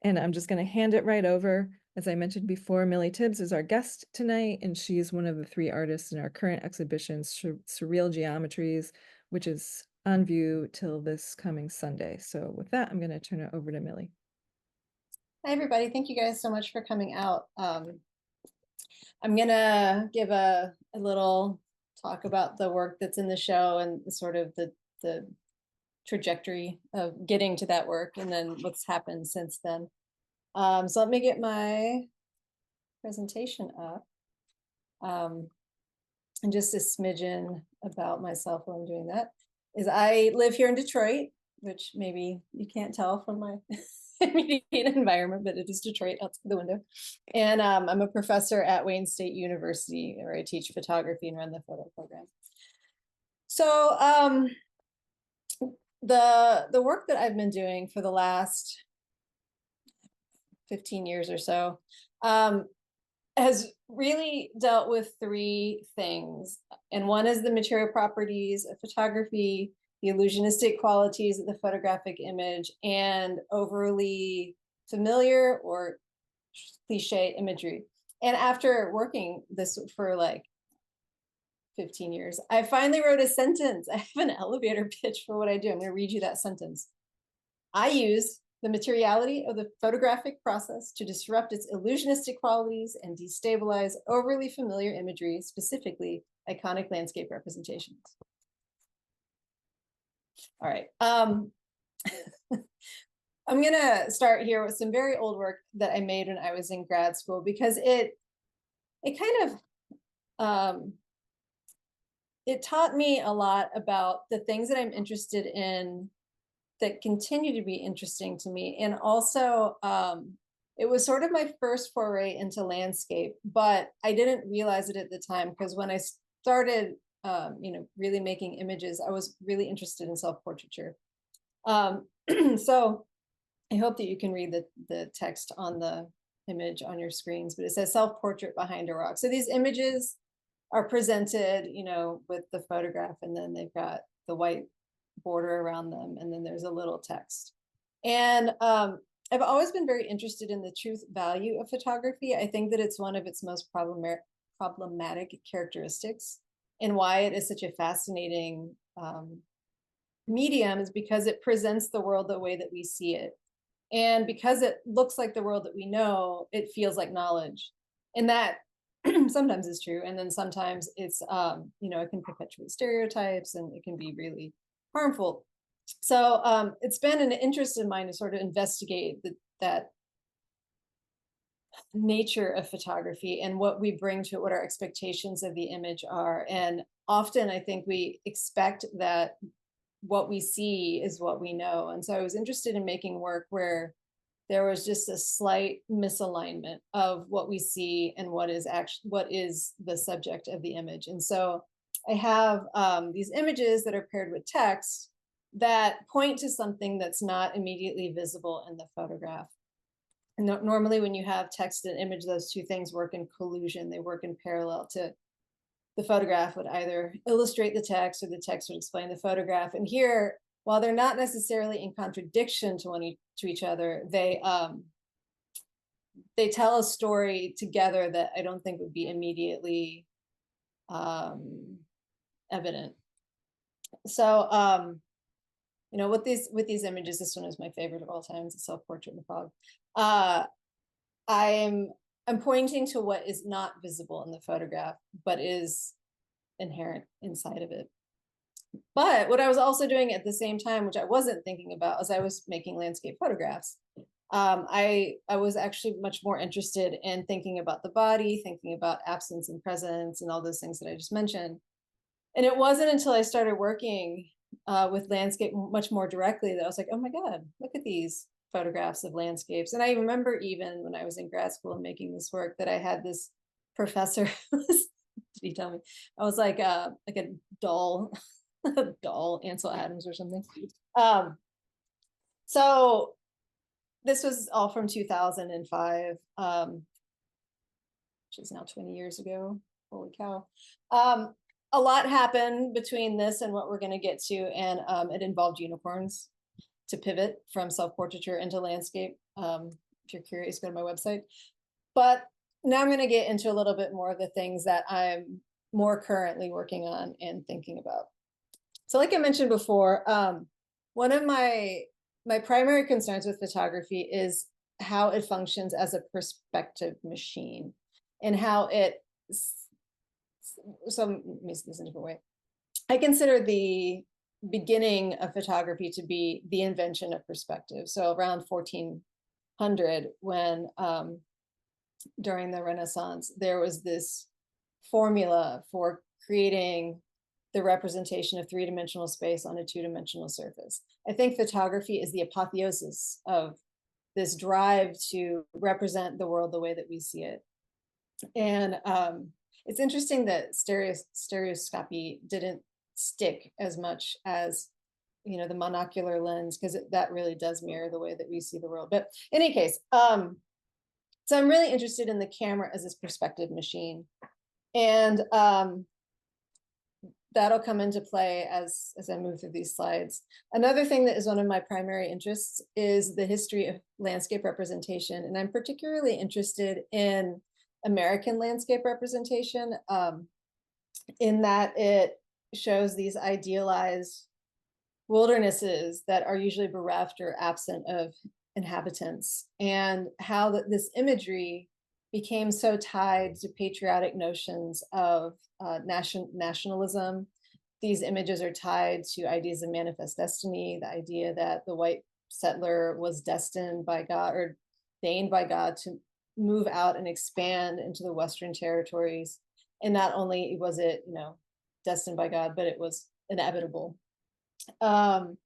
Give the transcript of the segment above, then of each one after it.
And I'm just going to hand it right over. As I mentioned before, Millee Tibbs is our guest tonight, and she is one of the three artists in our current exhibition, Surreal Geometries, which is on view till this coming Sunday. So with that, I'm going to turn it over to Millee. Hi, everybody. Thank you guys so much for coming out. I'm gonna give a little talk about the work that's in the show and sort of the trajectory of getting to that work and then what's happened since then. So let me get my presentation up. And just a smidgen about myself while I'm doing that is I live here in Detroit, which maybe you can't tell from my immediate environment, but it is Detroit outside the window. And I'm a professor at Wayne State University, where I teach photography and run the photo program. So the work that I've been doing for the last 15 years or so has really dealt with three things. And one is the material properties of photography, the illusionistic qualities of the photographic image, and overly familiar or cliche imagery. And after working this for like 15 years, I finally wrote a sentence. I have an elevator pitch for what I do. I'm going to read you that sentence. I use the materiality of the photographic process to disrupt its illusionistic qualities and destabilize overly familiar imagery, specifically iconic landscape representations. All right. I'm going to start here with some very old work that I made when I was in grad school, because it kind of it taught me a lot about the things that I'm interested in that continue to be interesting to me. And also, it was sort of my first foray into landscape, but I didn't realize it at the time, because when I started, really making images, I was really interested in self-portraiture. So I hope that you can read the text on the image on your screens, but it says self-portrait behind a rock. So these images are presented, with the photograph, and then they've got the white border around them, and then there's a little text. And I've always been very interested in the truth value of photography. I think that it's one of its most problematic characteristics, and why it is such a fascinating medium is because it presents the world the way that we see it. And because it looks like the world that we know, it feels like knowledge. And that sometimes is true. And then sometimes it's, it can perpetuate stereotypes, and it can be really harmful. So it's been an interest of mine to sort of investigate that nature of photography and what we bring to it, what our expectations of the image are. And often I think we expect that what we see is what we know. And so I was interested in making work where there was just a slight misalignment of what we see and what is the subject of the image. And so I have these images that are paired with text that point to something that's not immediately visible in the photograph. And normally when you have text and image, those two things work in collusion. They work in parallel. To the photograph would either illustrate the text, or the text would explain the photograph. And here, while they're not necessarily in contradiction to each other, they tell a story together that I don't think would be immediately evident. So with these images, this one is my favorite of all time. It's a self-portrait in the fog. I'm pointing to what is not visible in the photograph, but is inherent inside of it. But what I was also doing at the same time, which I wasn't thinking about, as I was making landscape photographs, I was actually much more interested in thinking about the body, thinking about absence and presence, and all those things that I just mentioned. And it wasn't until I started working with landscape much more directly that I was like, oh my God, look at these photographs of landscapes. And I remember even when I was in grad school and making this work that I had this professor, did he tell me? I was like a doll, a doll, Ansel Adams or something. So this was all from 2005, which is now 20 years ago. Holy cow. A lot happened between this and what we're going to get to, and it involved unicorns to pivot from self-portraiture into landscape. if you're curious, go to my website. But now I'm going to get into a little bit more of the things that I'm more currently working on and thinking about. So like I mentioned before, one of my primary concerns with photography is how it functions as a perspective machine and how it, so let me say this in a different way. I consider the beginning of photography to be the invention of perspective. So around 1400, when during the Renaissance, there was this formula for creating the representation of three-dimensional space on a two-dimensional surface. I think photography is the apotheosis of this drive to represent the world the way that we see it. And it's interesting that stereoscopy didn't stick as much as, you know, the monocular lens, because that really does mirror the way that we see the world. But in any case, so I'm really interested in the camera as this perspective machine. And that'll come into play as I move through these slides. Another thing that is one of my primary interests is the history of landscape representation. And I'm particularly interested in American landscape representation, in that it shows these idealized wildernesses that are usually bereft or absent of inhabitants, and how this imagery became so tied to patriotic notions of nationalism. These images are tied to ideas of manifest destiny, the idea that the white settler was destined by God, or ordained by God, to move out and expand into the Western territories. And not only was it, you know, destined by God, but it was inevitable. And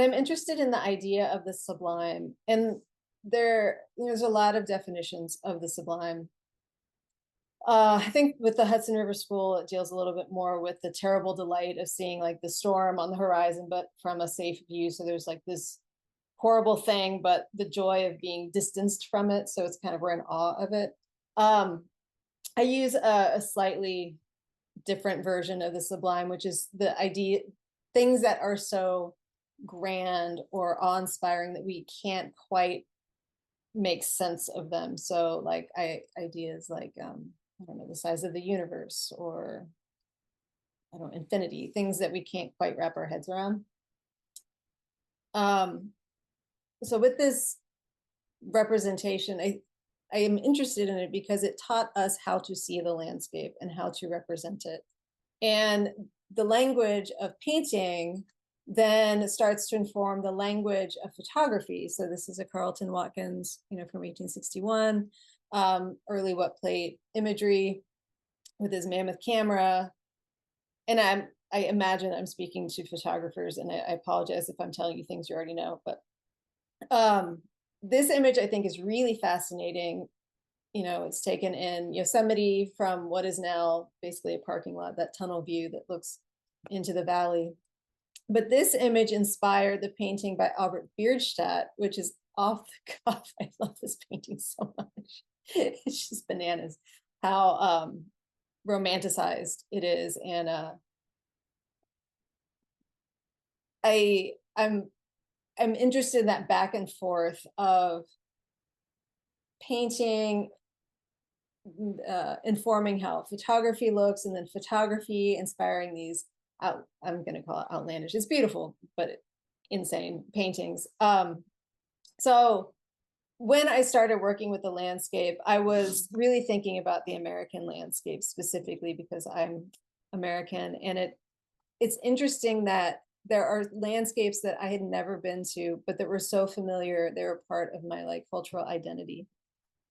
I'm interested in the idea of the sublime. And there's a lot of definitions of the sublime. I think with the Hudson River School, it deals a little bit more with the terrible delight of seeing like the storm on the horizon, but from a safe view. So there's like this horrible thing, but the joy of being distanced from it. So it's kind of, we're in awe of it. I use a slightly different version of the sublime, which is the idea, things that are so grand or awe-inspiring that we can't quite make sense of them. So like ideas like, I don't know, the size of the universe, or I don't know, infinity, things that we can't quite wrap our heads around. So with this representation, I am interested in it because it taught us how to see the landscape and how to represent it. And the language of painting then starts to inform the language of photography. So this is a Carlton Watkins, you know, from 1861, early wet plate imagery with his mammoth camera. And I imagine I'm speaking to photographers, and I apologize if I'm telling you things you already know, but this image I think is really fascinating. You know, it's taken in Yosemite from what is now basically a parking lot, that tunnel view that looks into the valley. But this image inspired the painting by Albert Bierstadt, which is off the cuff. I love this painting so much. It's just bananas how romanticized it is. And I'm interested in that back and forth of painting informing how photography looks, and then photography inspiring these I'm going to call it outlandish, it's beautiful but insane paintings. So when I started working with the landscape, I was really thinking about the American landscape specifically because I'm American, and it's interesting that there are landscapes that I had never been to, but that were so familiar, they were part of my like cultural identity.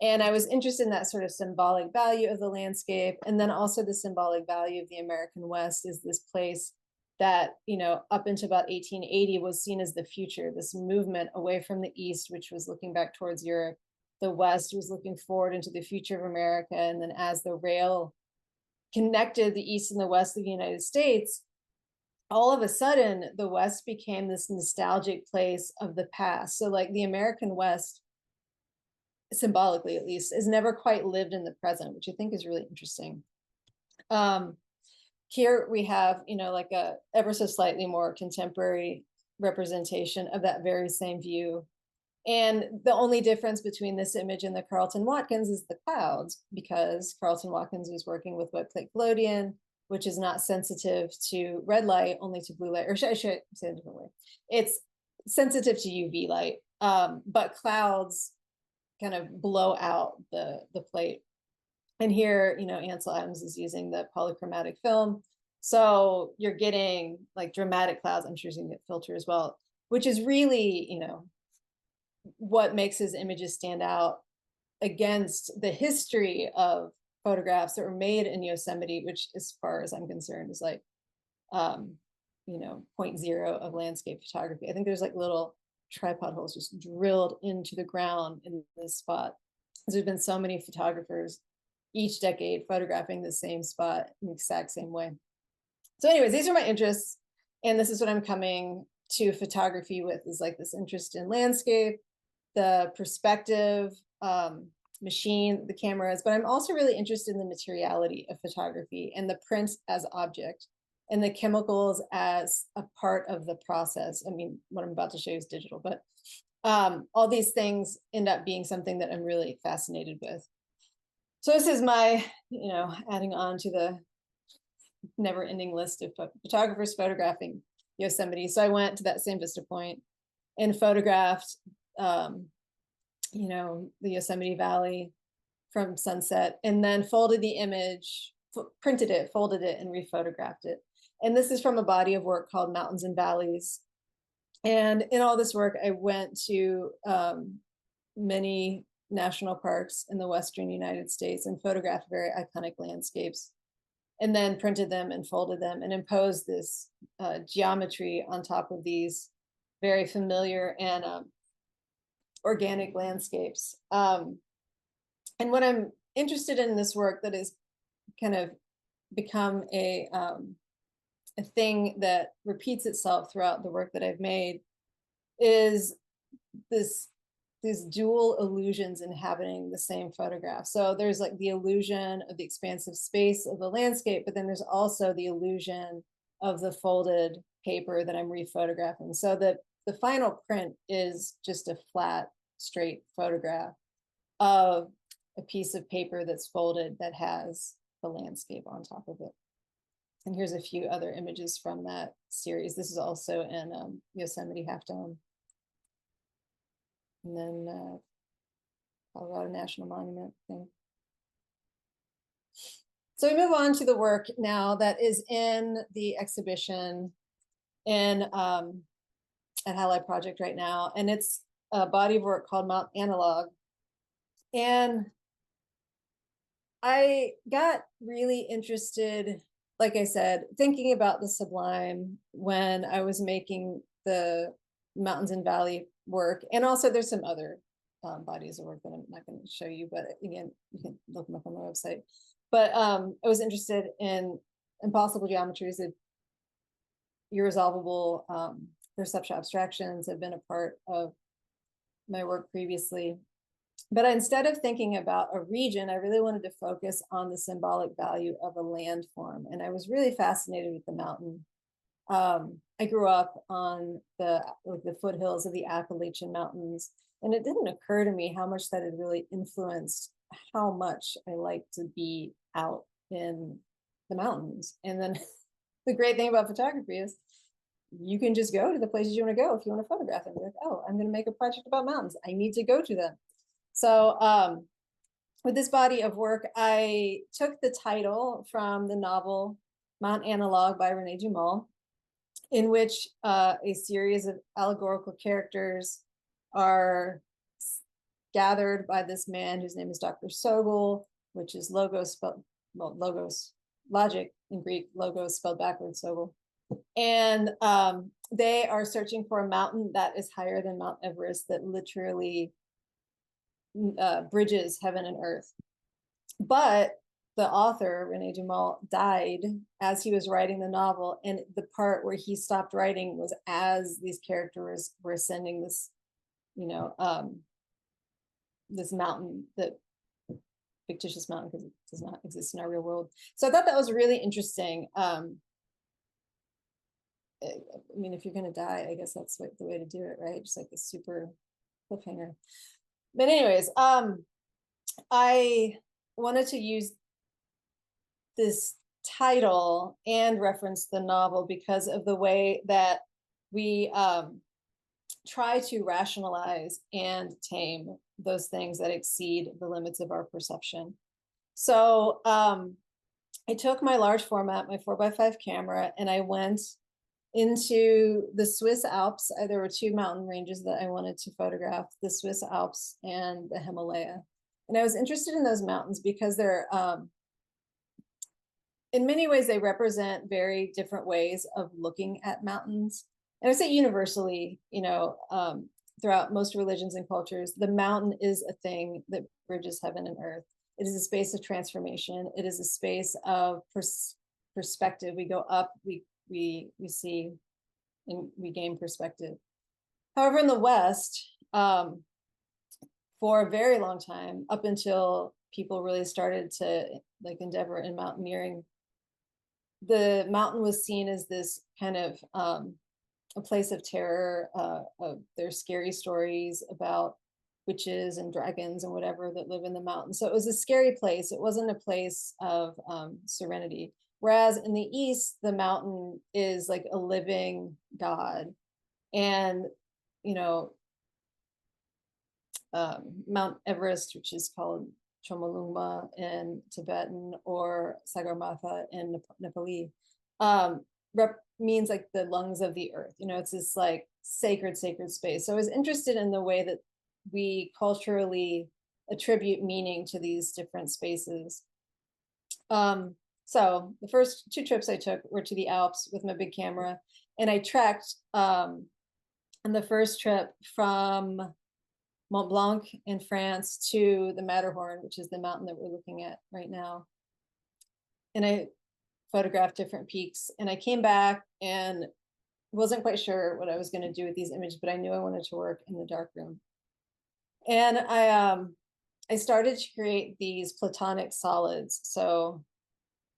And I was interested in that sort of symbolic value of the landscape. And then also the symbolic value of the American West is this place that, you know, up until about 1880 was seen as the future, this movement away from the East, which was looking back towards Europe. The West was looking forward into the future of America. And then as the rail connected the East and the West of the United States, all of a sudden, the West became this nostalgic place of the past. So like the American West, symbolically at least, is never quite lived in the present, which I think is really interesting. Here we have, you know, like a ever so slightly more contemporary representation of that very same view. And the only difference between this image and the Carlton Watkins is the clouds, because Carlton Watkins was working with wet plate collodion, which is not sensitive to red light, only to blue light, or should I say it a different way? It's sensitive to UV light, but clouds kind of blow out the plate. And here, Ansel Adams is using the polychromatic film. So you're getting like dramatic clouds. I'm sure he's going to get filter as well, which is really, what makes his images stand out against the history of photographs that were made in Yosemite, which, as far as I'm concerned, is like, point zero of landscape photography. I think there's like little tripod holes just drilled into the ground in this spot. There's been so many photographers each decade photographing the same spot in the exact same way. So anyways, these are my interests. And this is what I'm coming to photography with, is like this interest in landscape, the perspective, machine, the cameras, but I'm also really interested in the materiality of photography and the print as object and the chemicals as a part of the process. I mean, what I'm about to show you is digital, but all these things end up being something that I'm really fascinated with. So this is my, adding on to the never-ending list of photographers photographing Yosemite. So I went to that same vista point and photographed, the Yosemite Valley from sunset, and then folded the image, printed it, folded it, and rephotographed it. And this is from a body of work called Mountains and Valleys. And in all this work, I went to many national parks in the Western United States and photographed very iconic landscapes, and then printed them and folded them and imposed this geometry on top of these very familiar and organic landscapes. And what I'm interested in this work that has kind of become a thing that repeats itself throughout the work that I've made is these dual illusions inhabiting the same photograph. So there's like the illusion of the expansive space of the landscape, but then there's also the illusion of the folded paper that I'm rephotographing. So that the final print is just a flat, straight photograph of a piece of paper that's folded that has the landscape on top of it. And here's a few other images from that series. This is also in Yosemite Half Dome. And then Colorado National Monument thing. So we move on to the work now that is in the exhibition in at Halide Project right now. And it's a body of work called Mount Analog. And I got really interested, like I said, thinking about the sublime when I was making the Mountains and Valley work. And also there's some other bodies of work that I'm not going to show you, but again, you can look them up on the website. But I was interested in impossible geometries, of irresolvable perceptual abstractions have been a part of my work previously. But instead of thinking about a region, I really wanted to focus on the symbolic value of a landform. And I was really fascinated with the mountain. I grew up on the foothills of the Appalachian Mountains, and it didn't occur to me how much that had really influenced how much I like to be out in the mountains. And then the great thing about photography is you can just go to the places you want to go if you want to photograph them. You're like, oh, I'm going to make a project about mountains. I need to go to them. So with this body of work, I took the title from the novel Mount Analog by René Dumont, in which a series of allegorical characters are gathered by this man whose name is Dr. Sogol, which is logos spelled, well, logos, logic in Greek, logos spelled backwards, Sogol. And they are searching for a mountain that is higher than Mount Everest, that literally bridges heaven and earth. But the author, René Dumont, died as he was writing the novel. And the part where he stopped writing was as these characters were ascending this, this mountain, that fictitious mountain, because it does not exist in our real world. So I thought that was really interesting. I mean, if you're going to die, I guess that's the way to do it, right? Just like the super cliffhanger. But anyways, I wanted to use this title and reference the novel because of the way that we try to rationalize and tame those things that exceed the limits of our perception. So I took my large format, my 4x5 camera, and I went into the Swiss Alps. There were two mountain ranges that I wanted to photograph, the Swiss Alps and the Himalaya. And I was interested in those mountains because they're, in many ways, they represent very different ways of looking at mountains. And I would say universally, throughout most religions and cultures, the mountain is a thing that bridges heaven and earth. It is a space of transformation. It is a space of perspective. We go up, we see, and we gain perspective. However, in the West, for a very long time, up until people really started to endeavor in mountaineering, the mountain was seen as this kind of a place of terror. There's scary stories about witches and dragons and whatever that live in the mountains. So it was a scary place. It wasn't a place of serenity. Whereas in the East, the mountain is like a living God. And, Mount Everest, which is called Chomolungma in Tibetan, or Sagarmatha in Nepali, means like the lungs of the earth. It's this like sacred space. So I was interested in the way that we culturally attribute meaning to these different spaces. So the first two trips I took were to the Alps with my big camera, and I trekked on the first trip from Mont Blanc in France to the Matterhorn, which is the mountain that we're looking at right now. And I photographed different peaks, and I came back and wasn't quite sure what I was going to do with these images, but I knew I wanted to work in the darkroom. And I started to create these platonic solids. So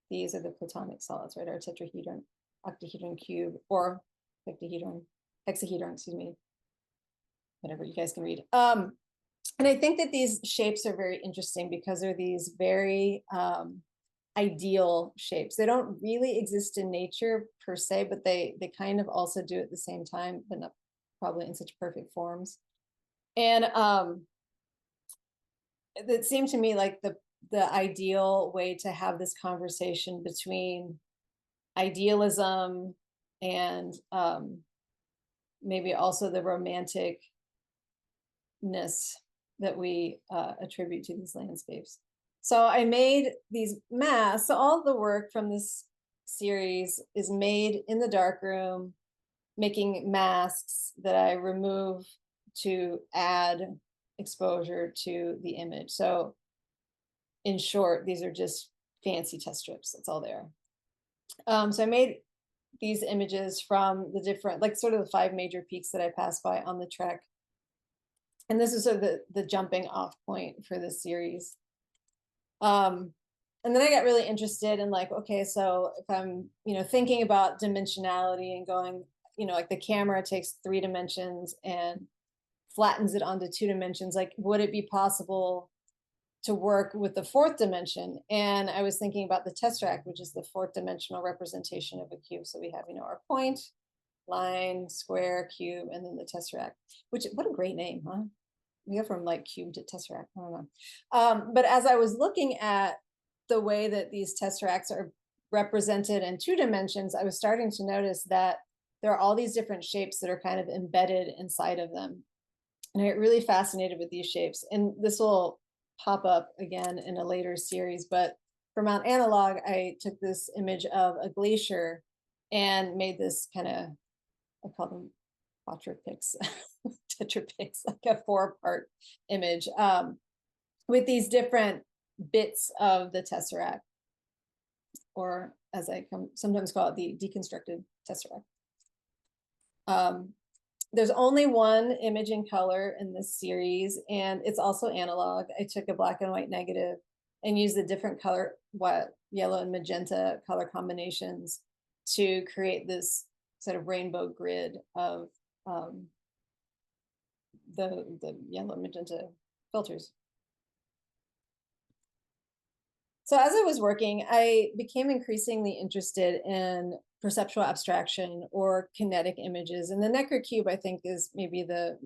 these are the platonic solids, right? Our tetrahedron, octahedron cube, or hexahedron, excuse me, whatever, you guys can read. And I think that these shapes are very interesting because they're these very ideal shapes. They don't really exist in nature per se, but they kind of also do at the same time, but not probably in such perfect forms. And it seemed to me like the ideal way to have this conversation between idealism and maybe also the romanticness that we attribute to these landscapes. So I made these masks. So all of the work from this series is made in the darkroom, making masks that I remove to add exposure to the image. So in short, these are just fancy test strips. That's all there. So I made these images from the different, like sort of the 5 major peaks that I passed by on the trek. And this is sort of the jumping off point for this series. And then I got really interested in like, okay, so if I'm, thinking about dimensionality and going, like the camera takes 3 dimensions and flattens it onto 2 dimensions, like, would it be possible to work with the 4th dimension? And I was thinking about the tesseract, which is the 4th dimensional representation of a cube. So we have, our point, line, square, cube, and then the tesseract, which, what a great name, huh? We go from like cube to tesseract, I don't know. But as I was looking at the way that these tesseracts are represented in 2 dimensions, I was starting to notice that there are all these different shapes that are kind of embedded inside of them. And I get really fascinated with these shapes. And this will pop up again in a later series, but for Mount Analog, I took this image of a glacier and made this kind of, I call them quadrupix, tetrapix, like a 4-part image with these different bits of the tesseract, or as I sometimes call it, the deconstructed tesseract. There's only 1 image in color in this series, and it's also analog. I took a black and white negative and used the different color, yellow and magenta color combinations to create this sort of rainbow grid of the yellow magenta filters. So as I was working, I became increasingly interested in perceptual abstraction or kinetic images. And the Necker cube, I think, is maybe the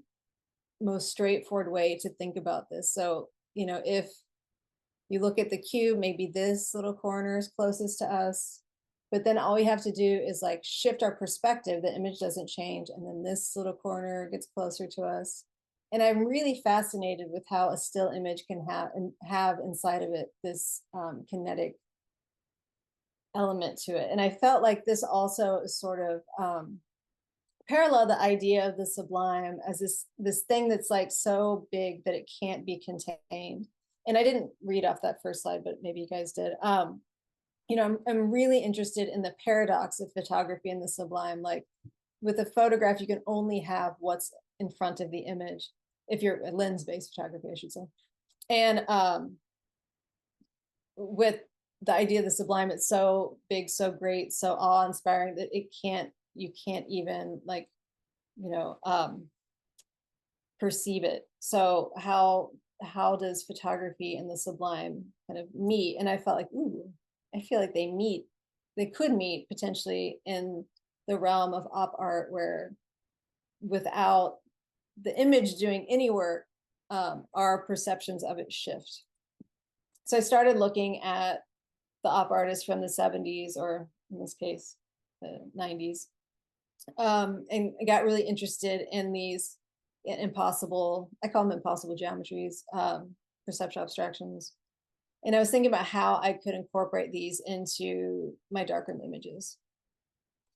most straightforward way to think about this. So, if you look at the cube, maybe this little corner is closest to us, but then all we have to do is like shift our perspective. The image doesn't change. And then this little corner gets closer to us. And I'm really fascinated with how a still image can have inside of it this kinetic element to it. And I felt like this also is sort of parallel the idea of the sublime as this thing that's like so big that it can't be contained. And I didn't read off that first slide, but maybe you guys did. I'm really interested in the paradox of photography and the sublime. Like with a photograph, you can only have what's in front of the image if you're a lens-based photography, I should say. And with the idea of the sublime, it's so big, so great, so awe-inspiring that you can't even like, perceive it. So how does photography and the sublime kind of meet? And I felt like, ooh, I feel like they could meet potentially in the realm of op art, where without the image doing any work, our perceptions of it shift. So I started looking at the op artists from the 70s, or in this case, the 90s, and I got really interested in these impossible, I call them impossible geometries, perceptual abstractions. And I was thinking about how I could incorporate these into my darkroom images.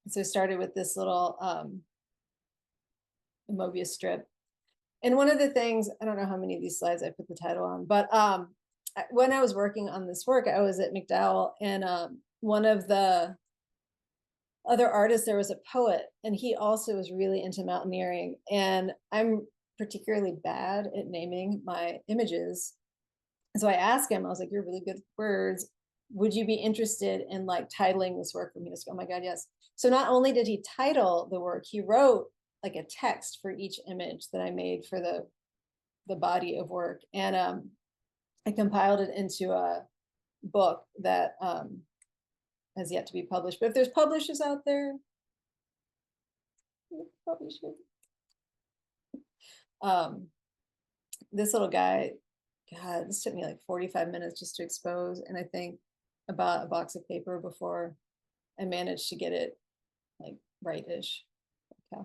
So I started with this little Mobius strip. And one of the things, I don't know how many of these slides I put the title on, but when I was working on this work, I was at McDowell, and one of the other artists there was a poet, and he also was really into mountaineering. And I'm particularly bad at naming my images. So I asked him, I was like, you're really good with words. Would you be interested in like titling this work for me? Oh my God, yes. So not only did he title the work, he wrote like a text for each image that I made for the body of work. And I compiled it into a book that has yet to be published. But if there's publishers out there, publish it. This little guy, God, this took me like 45 minutes just to expose, and I think about a box of paper before I managed to get it like right-ish. Okay.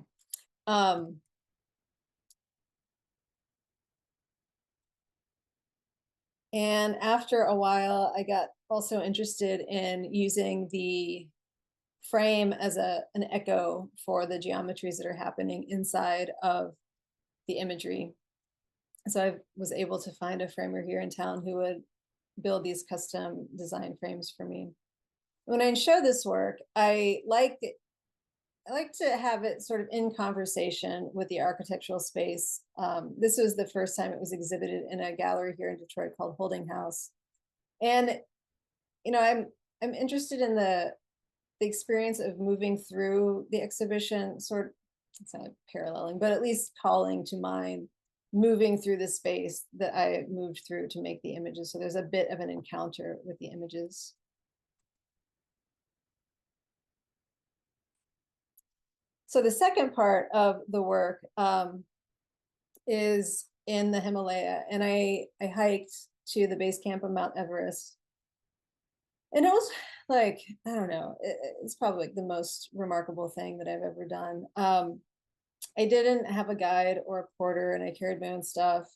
And after a while, I got also interested in using the frame as an echo for the geometries that are happening inside of the imagery. So I was able to find a framer here in town who would build these custom design frames for me. When I show this work, I like to have it sort of in conversation with the architectural space. This was the first time it was exhibited in a gallery here in Detroit called Holding House. And, I'm interested in the experience of moving through the exhibition, sort of, it's not paralleling, but at least calling to mind moving through the space that I moved through to make the images. So there's a bit of an encounter with the images. So the second part of the work is in the Himalaya, and I hiked to the base camp of Mount Everest. And it was like, I don't know, it's probably like the most remarkable thing that I've ever done. I didn't have a guide or a porter, and I carried my own stuff,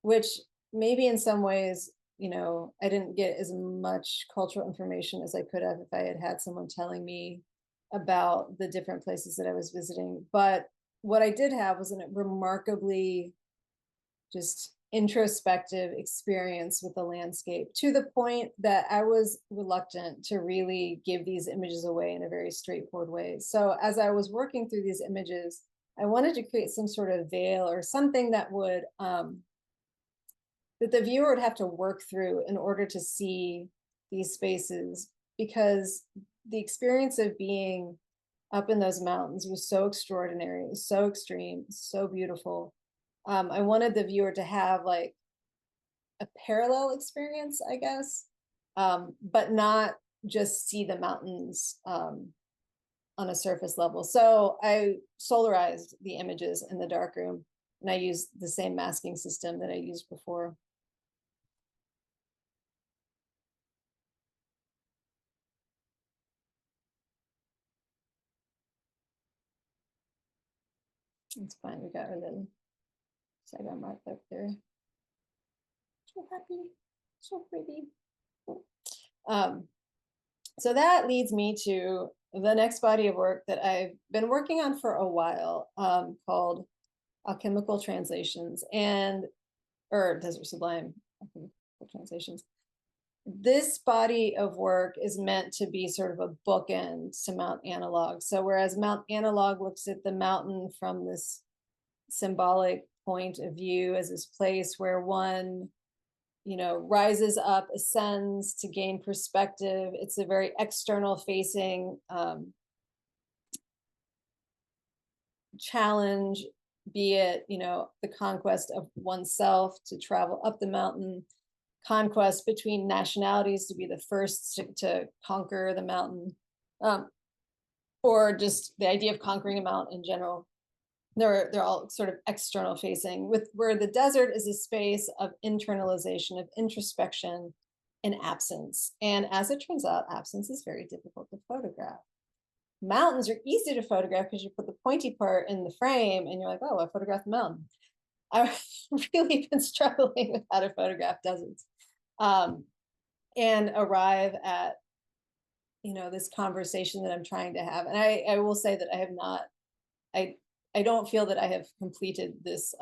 which maybe in some ways, I didn't get as much cultural information as I could have if I had had someone telling me about the different places that I was visiting. But what I did have was a remarkably just introspective experience with the landscape, to the point that I was reluctant to really give these images away in a very straightforward way. So as I was working through these images, I wanted to create some sort of veil or something that would that the viewer would have to work through in order to see these spaces, because the experience of being up in those mountains was so extraordinary. It was so extreme, so beautiful. I wanted the viewer to have like a parallel experience, I guess, but not just see the mountains on a surface level. So I solarized the images in the darkroom, and I used the same masking system that I used before. It's fine. We got our little Saigon mark up there. So happy, so pretty. So that leads me to the next body of work that I've been working on for a while, called Alchemical Translations or Desert Sublime Alchemical Translations. This body of work is meant to be sort of a bookend to Mount Analog. So whereas Mount Analog looks at the mountain from this symbolic point of view as this place where one, rises up, ascends to gain perspective. It's a very external facing challenge, be it, the conquest of oneself to travel up the mountain, conquest between nationalities to be the first to conquer the mountain, or just the idea of conquering a mountain in general. They're all sort of external facing, with where the desert is a space of internalization, of introspection and absence. And as it turns out, absence is very difficult to photograph. Mountains are easy to photograph because you put the pointy part in the frame and you're like, oh, I photographed the mountain. I've really been struggling with how to photograph deserts, and arrive at, this conversation that I'm trying to have. And I will say that I have not, I don't feel that I have completed this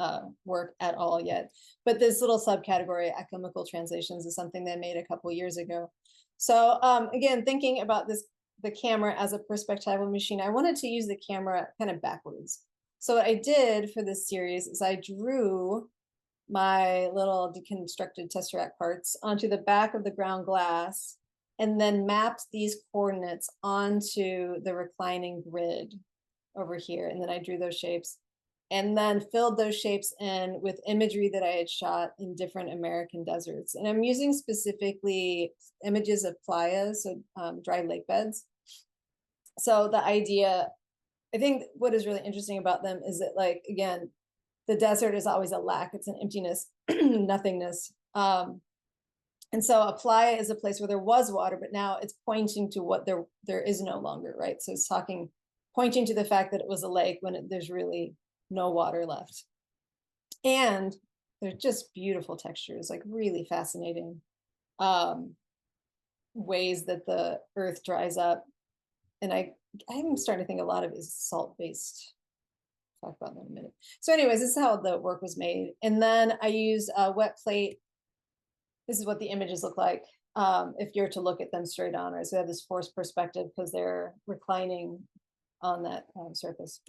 work at all yet, but this little subcategory, alchemical translations, is something that I made a couple years ago. So again, thinking about the camera as a perspectival machine, I wanted to use the camera kind of backwards. So what I did for this series is I drew my little deconstructed tesseract parts onto the back of the ground glass, and then mapped these coordinates onto the reclining grid over here. And then I drew those shapes and then filled those shapes in with imagery that I had shot in different American deserts. And I'm using specifically images of playas, so dry lake beds. So the idea, I think what is really interesting about them is that, like, again, the desert is always a lack, it's an emptiness, nothingness. And so a playa is a place where there was water, but now it's pointing to what there is no longer, right? So it's pointing to the fact that it was a lake when there's really no water left. And they're just beautiful textures, like really fascinating ways that the earth dries up. And I'm starting to think a lot of it is salt-based. Talk about that in a minute. So anyways, this is how the work was made. And then I used a wet plate. This is what the images look like if you're to look at them straight on, right? So they have this forced perspective because they're reclining on that surface.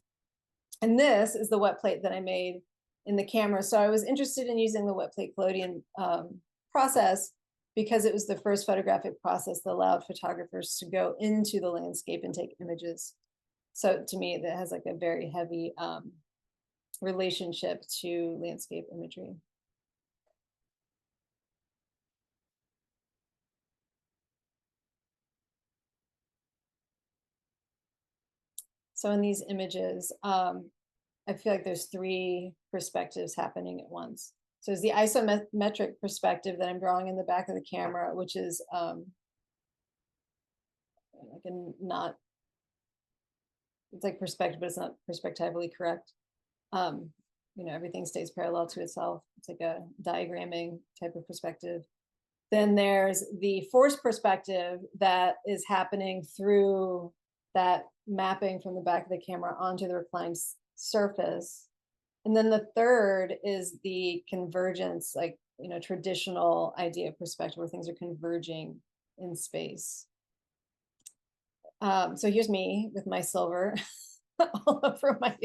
And this is the wet plate that I made in the camera. So I was interested in using the wet plate collodion process because it was the first photographic process that allowed photographers to go into the landscape and take images. So to me, that has like a very heavy relationship to landscape imagery. So in these images, I feel like there's three perspectives happening at once. So there's the isometric perspective that I'm drawing in the back of the camera, which is like it's like perspective, but it's not perspectively correct. Everything stays parallel to itself. It's like a diagramming type of perspective. Then there's the forced perspective that is happening through that mapping from the back of the camera onto the reclined surface. And then the third is the convergence, like, traditional idea of perspective where things are converging in space. So here's me with my silver all over my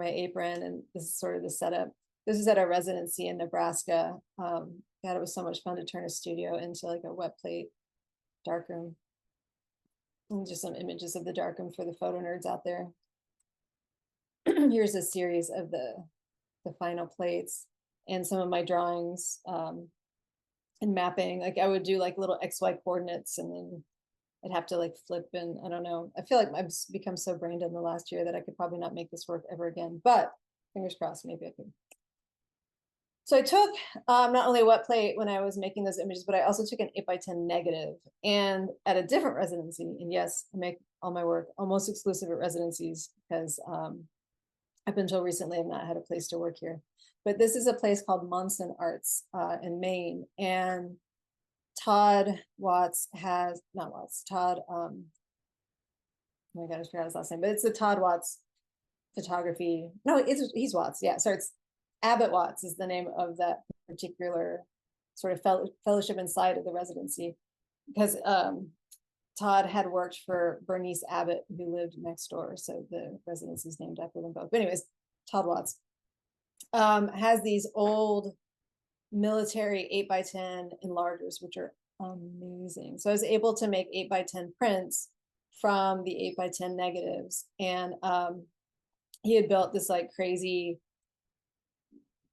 apron, and this is sort of the setup. This is at a residency in Nebraska. God, it was so much fun to turn a studio into like a wet plate darkroom. And just some images of the darkroom for the photo nerds out there. here's a series of the final plates and some of my drawings and mapping. Like I would do like little XY coordinates, and then I'd have to like flip, and I don't know. I feel like I've become so brain dead in the last year that I could probably not make this work ever again, but fingers crossed, maybe I could. So I took not only a wet plate when I was making those images, but I also took an 8x10 negative, and at a different residency. And yes, I make all my work almost exclusive at residencies because up until recently I've not had a place to work here. But this is a place called Monson Arts in Maine, and Todd Watts has, not Watts, Todd, oh my God, I forgot his last name, but it's the Todd Watts photography. No, he's Watts. Yeah, sorry, it's Abbott Watts is the name of that particular sort of fellowship inside of the residency, because Todd had worked for Bernice Abbott, who lived next door. So the residency is named after them both. But anyways, Todd Watts has these old military 8x10 enlargers, which are amazing. So I was able to make 8x10 prints from the 8x10 negatives. And he had built this like crazy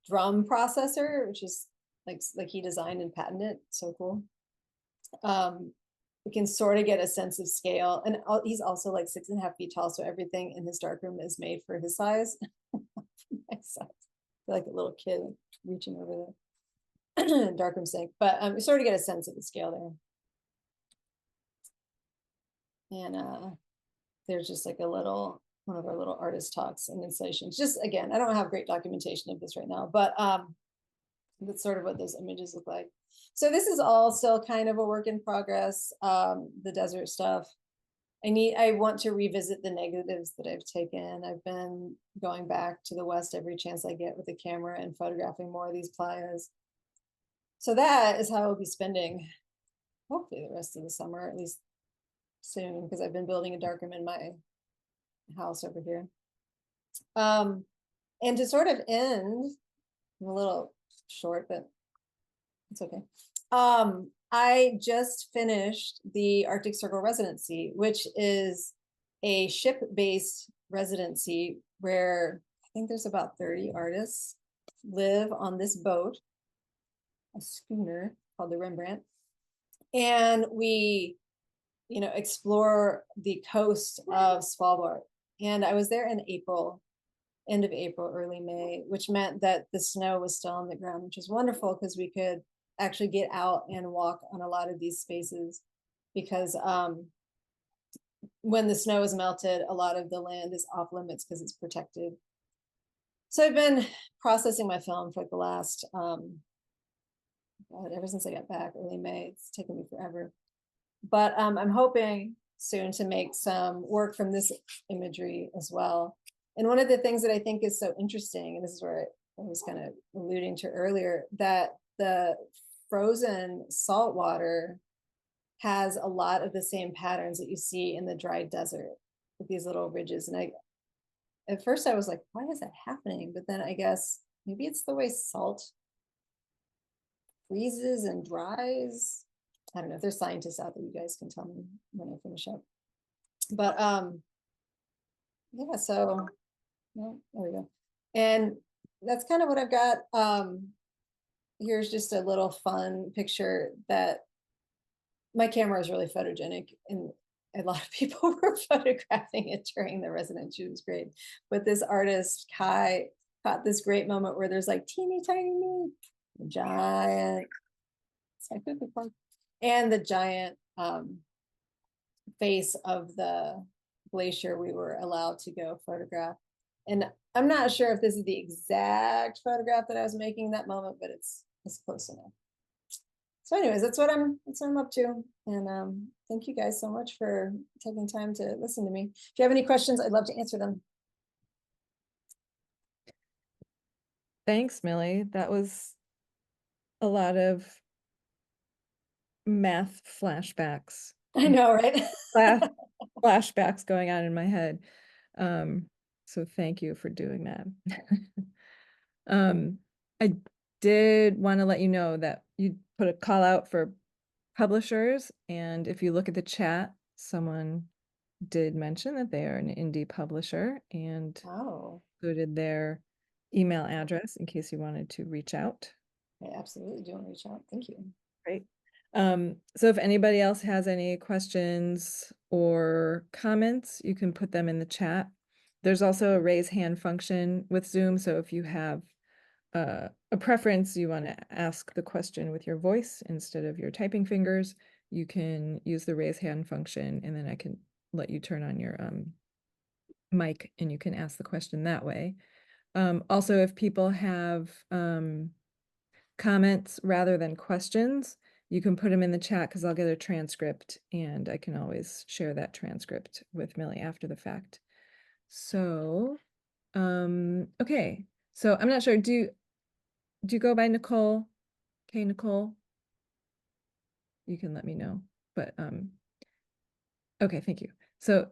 drum processor, which is like he designed and patented. So cool. We can sort of get a sense of scale. And he's also like 6.5 feet tall. So everything in his darkroom is made for his size. My size. Like a little kid reaching over the darkroom sink. But we sort of get a sense of the scale there. And there's just like one of our little artist talks and installations. Just again, I don't have great documentation of this right now, but that's sort of what those images look like. So this is all still kind of a work in progress, the desert stuff. I want to revisit the negatives that I've taken. I've been going back to the West every chance I get with the camera and photographing more of these playas. So that is how I'll be spending hopefully the rest of the summer, at least soon, because I've been building a darkroom in my house over here. And to sort of end, I'm a little short, but it's okay. I just finished the Arctic Circle residency, which is a ship-based residency where I think there's about 30 artists live on this boat, a schooner called the Rembrandt. And we, explore the coast of Svalbard. And I was there in April, end of April, early May, which meant that the snow was still on the ground, which is wonderful because we could actually get out and walk on a lot of these spaces, because when the snow is melted, a lot of the land is off limits because it's protected. So I've been processing my film for like the last, ever since I got back early May. It's taken me forever. But I'm hoping soon to make some work from this imagery as well. And one of the things that I think is so interesting, and this is where I was kind of alluding to earlier, that the frozen salt water has a lot of the same patterns that you see in the dry desert with these little ridges. And at first I was like, why is that happening? But then I guess maybe it's the way salt freezes and dries. I don't know if there's scientists out there, you guys can tell me when I finish up. But yeah, so well, there we go. And that's kind of what I've got. Here's just a little fun picture that my camera is really photogenic, and a lot of people were photographing it during the residency. It was great. But this artist, Kai, caught this great moment where there's like teeny tiny me, giant, and the giant face of the glacier we were allowed to go photograph. And I'm not sure if this is the exact photograph that I was making in that moment, but it's close enough. So anyways, that's what I'm up to. And thank you guys so much for taking time to listen to me. If you have any questions, I'd love to answer them. Thanks, Millie. That was a lot of math flashbacks. I know, right? Flashbacks going on in my head. So thank you for doing that. I did want to let you know that you put a call out for publishers, and if you look at the chat, someone did mention that they are an indie publisher and Oh, included their email address in case you wanted to reach out. I absolutely do want to reach out. Thank you. Great. So if anybody else has any questions or comments, you can put them in the chat. There's also a raise hand function with Zoom, so if you have a preference, you want to ask the question with your voice instead of your typing fingers, you can use the raise hand function, and then I can let you turn on your mic and you can ask the question that way. Also, if people have comments rather than questions, you can put them in the chat because I'll get a transcript and I can always share that transcript with Millie after the fact. So, okay. So I'm not sure, do you go by Nicole? Okay, Nicole? You can let me know, but, okay, thank you. So,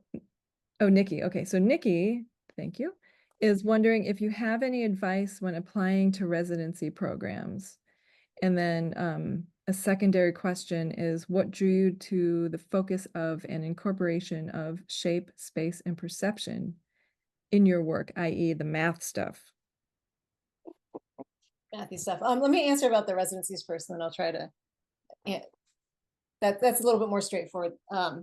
oh, Nikki, okay, so Nikki, thank you, is wondering if you have any advice when applying to residency programs. And then a secondary question is, what drew you to the focus of and incorporation of shape, space, and perception in your work, i.e. the math stuff? Matthew stuff. Let me answer about the residencies first, and then I'll try to. Yeah, that's a little bit more straightforward. I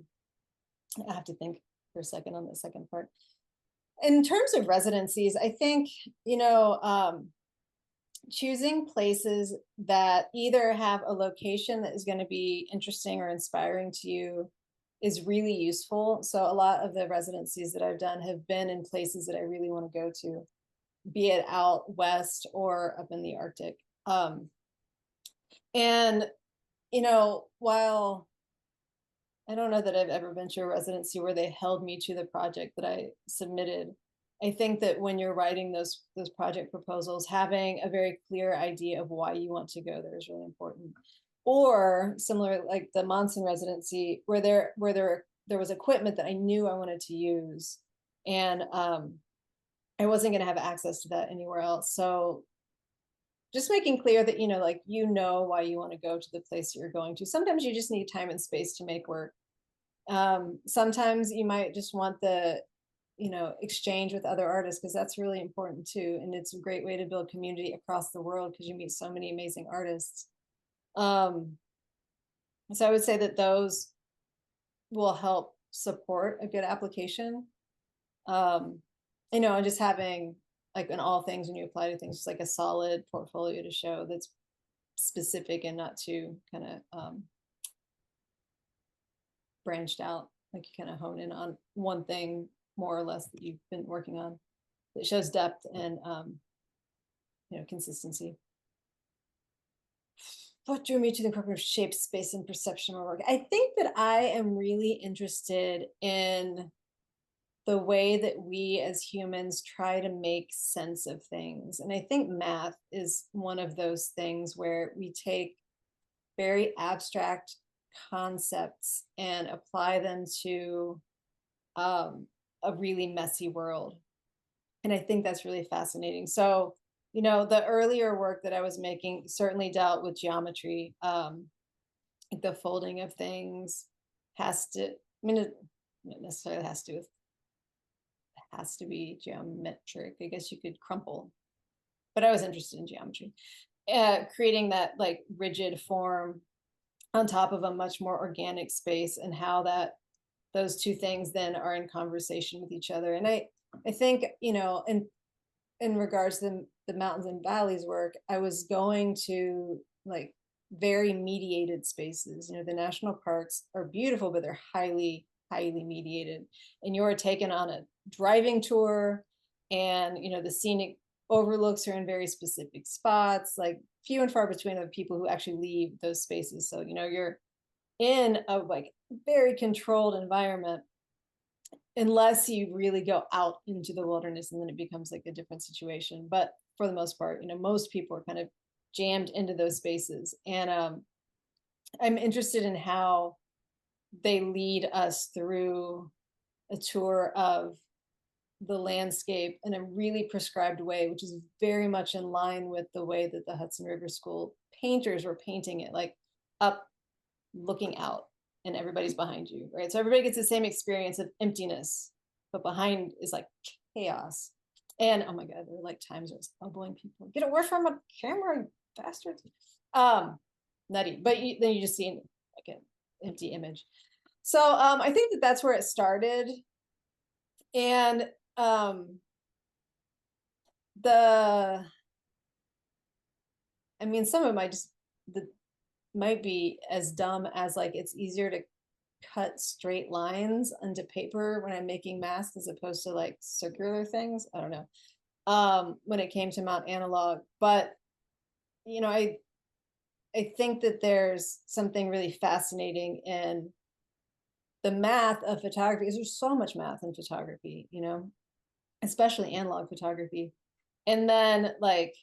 have to think for a second on the second part. In terms of residencies, I think, choosing places that either have a location that is going to be interesting or inspiring to you is really useful. So a lot of the residencies that I've done have been in places that I really want to go to, be it out west or up in the Arctic. And, while I don't know that I've ever been to a residency where they held me to the project that I submitted, I think that when you're writing those project proposals, having a very clear idea of why you want to go there is really important. Or similar, like the Monson residency, where there was equipment that I knew I wanted to use, and I wasn't going to have access to that anywhere else. So just making clear that why you want to go to the place you're going to. Sometimes you just need time and space to make work. Sometimes you might just want the exchange with other artists, because that's really important too, and it's a great way to build community across the world because you meet so many amazing artists. So I would say that those will help support a good application. And just having, like, in all things, when you apply to things, just like a solid portfolio to show that's specific and not too kind of branched out, like you kind of hone in on one thing more or less that you've been working on, that shows depth and consistency. What drew me to the incorporation of shape, space, and perception of my work? I think that I am really interested in the way that we as humans try to make sense of things. And I think math is one of those things where we take very abstract concepts and apply them to a really messy world. And I think that's really fascinating. So, the earlier work that I was making certainly dealt with geometry. The folding of things it not necessarily has to be geometric. I guess you could crumple, but I was interested in geometry. Creating that like rigid form on top of a much more organic space, and how those two things then are in conversation with each other. And I think, in regards to the mountains and valleys work, I was going to like very mediated spaces. The national parks are beautiful, but they're highly, highly mediated. And you're taken on a driving tour, and the scenic overlooks are in very specific spots, like few and far between of people who actually leave those spaces. So you're in a like very controlled environment, unless you really go out into the wilderness, and then it becomes like a different situation. But for the most part, most people are kind of jammed into those spaces. And I'm interested in how they lead us through a tour of the landscape in a really prescribed way, which is very much in line with the way that the Hudson River School painters were painting it, like up, looking out. and everybody's behind you, right? So everybody gets the same experience of emptiness, but behind is like chaos. And oh my God, there were like times where I was elbowing people, get away from a camera, bastards. Nutty. But then you just see like an empty image. So I think that that's where it started. And the I mean, some of my just the might be as dumb as like it's easier to cut straight lines onto paper when I'm making masks as opposed to like circular things. I don't know. When it came to Mount Analog, but you know, I think that there's something really fascinating in the math of photography, because there's so much math in photography, you know, especially analog photography. And then like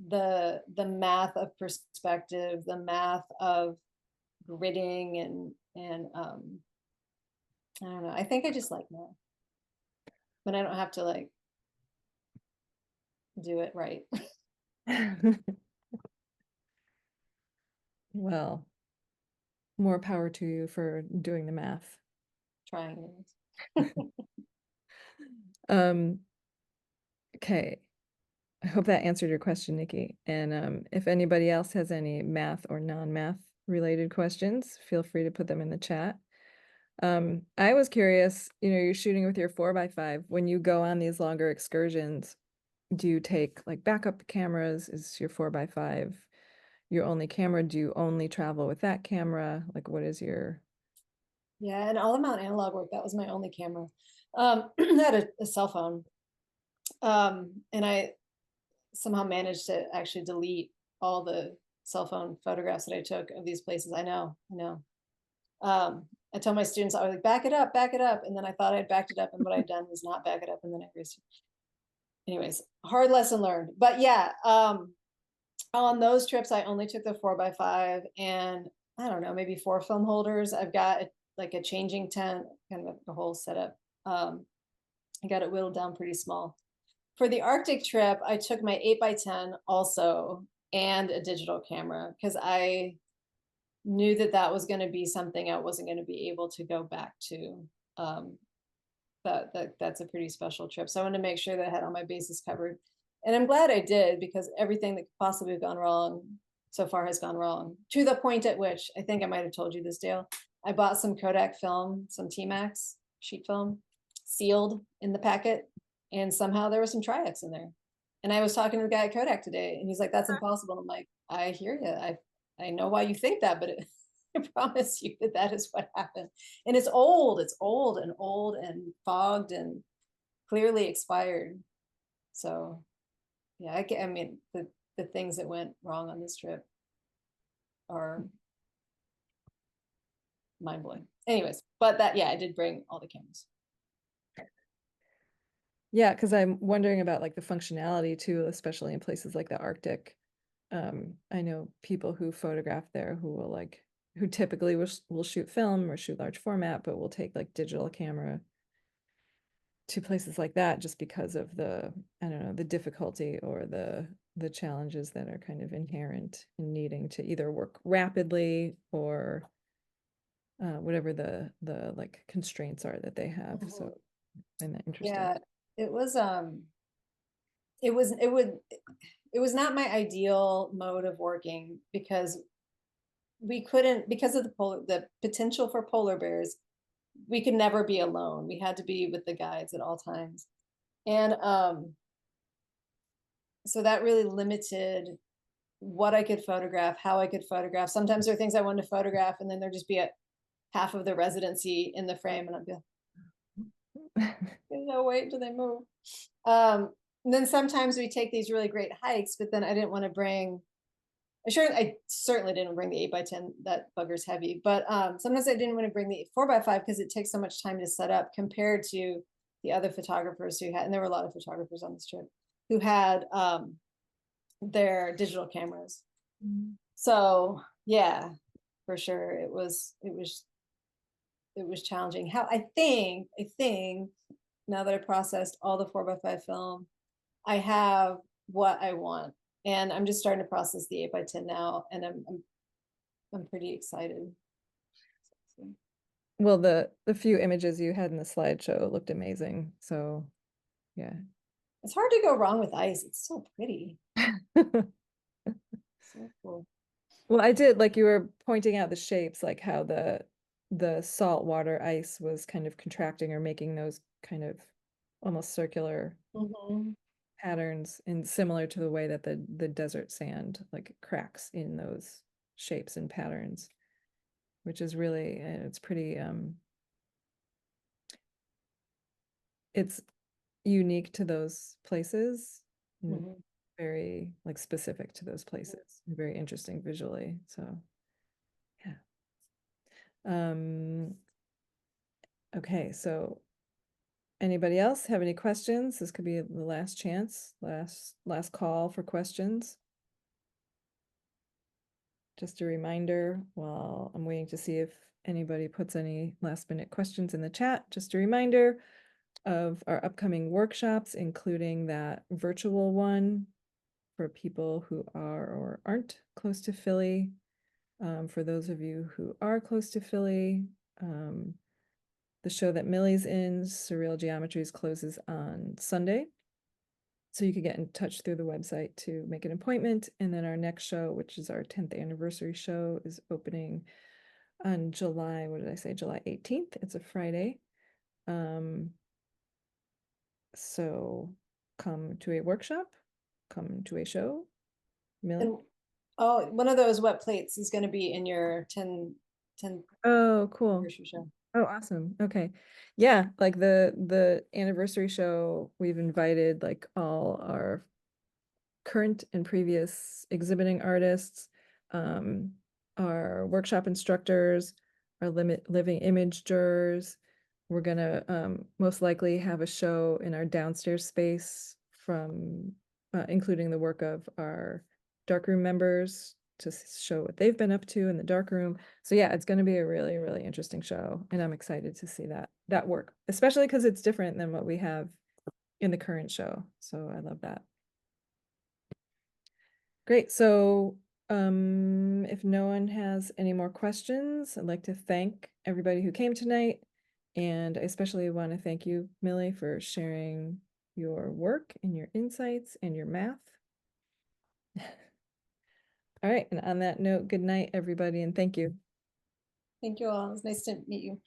the math of perspective, the math of gridding and I don't know. I think I just like math, but I don't have to like do it right. Well, more power to you for doing the math. Trying Um, okay. I hope that answered your question, Nikki. And if anybody else has any math or non-math related questions, feel free to put them in the chat. I was curious, you know, you're shooting with your 4x5. When you go on these longer excursions, do you take like backup cameras? Is your 4x5 your only camera? Do you only travel with that camera? Like, what is your... Yeah, and all the Mount Analog work, that was my only camera. I had a cell phone. And I somehow managed to actually delete all the cell phone photographs that I took of these places. I know. I told my students, I was like, back it up. And then I thought I'd backed it up, and what I'd done was not back it up. And then I erased it. Anyways, hard lesson learned. But yeah, on those trips, I only took the 4x5 and I don't know, maybe 4 film holders. I've got like a changing tent, kind of a whole setup. I got it whittled down pretty small. For the Arctic trip, I took my 8x10 also and a digital camera because I knew that that was going to be something I wasn't going to be able to go back to. That's a pretty special trip. So I wanted to make sure that I had all my bases covered. And I'm glad I did, because everything that could possibly have gone wrong so far has gone wrong, to the point at which, I think I might have told you this, Dale, I bought some Kodak film, some T-Max sheet film, sealed in the packet, and somehow there was some Tri-X in there. And I was talking to the guy at Kodak today, and he's like, that's impossible. I'm like, I hear you. I know why you think that, but I promise you that that is what happened. And it's old and fogged and clearly expired. So yeah, I mean, the things that went wrong on this trip are mind blowing. Anyways, but that, yeah, I did bring all the cameras. Yeah, because I'm wondering about like the functionality too, especially in places like the Arctic. I know people who photograph there who will like, who typically will shoot film or shoot large format, but will take like digital camera to places like that just because of the, I don't know, the difficulty or the challenges that are kind of inherent in needing to either work rapidly or whatever the like constraints are that they have. Mhm. So I find that interesting. Yeah, it was it was it would it was not my ideal mode of working, because we couldn't, because of the potential for polar bears, we could never be alone. We had to be with the guides at all times. And so that really limited what I could photograph, how I could photograph. Sometimes there are things I wanted to photograph, and then there'd just be a half of the residency in the frame, and I'd be like, no, wait until they move. And then sometimes we take these really great hikes, but then I didn't want to bring, I certainly didn't bring the 8x10, that bugger's heavy, but sometimes I didn't want to bring the 4x5 because it takes so much time to set up compared to the other photographers who had, and there were a lot of photographers on this trip, who had their digital cameras. So yeah, for sure, it was challenging. How I think now that I processed all the 4x5 film, I have what I want, and I'm just starting to process the 8x10 now, and I'm pretty excited. well, the few images you had in the slideshow looked amazing. So yeah. It's hard to go wrong with ice. It's so pretty. So cool. Well, I did, like you were pointing out the shapes, like how the saltwater ice was kind of contracting or making those kind of almost circular Mhm. patterns, and similar to the way that the desert sand like cracks in those shapes and patterns, which is really it's pretty it's unique to those places and Mhm. very like specific to those places, very interesting visually. So yeah. Um, okay, so anybody else have any questions? This could be the last chance, last call for questions. Just a reminder, while I'm waiting to see if anybody puts any last minute questions in the chat, just a reminder of our upcoming workshops, including that virtual one for people who are or aren't close to Philly. For those of you who are close to Philly, the show that Millie's in, Surreal Geometries, closes on Sunday. So you could get in touch through the website to make an appointment. And then our next show, which is our 10th anniversary show, is opening on July, what did I say? July 18th. It's a Friday. So come to a workshop, come to a show. Millie? And oh, one of those wet plates is going to be in your 10 Oh, cool. anniversary show. Oh, awesome. Okay. Yeah, like the anniversary show, we've invited like all our current and previous exhibiting artists, um, our workshop instructors, our living image jurors. We're gonna most likely have a show in our downstairs space from including the work of our darkroom members to show what they've been up to in the darkroom. So yeah, it's going to be a really, really interesting show, and I'm excited to see that work, especially because it's different than what we have in the current show. So I love that. Great. So if no one has any more questions, I'd like to thank everybody who came tonight. And I especially want to thank you, Millie, for sharing your work and your insights and your math. All right. And on that note, good night, everybody, and thank you. Thank you all. It was nice to meet you.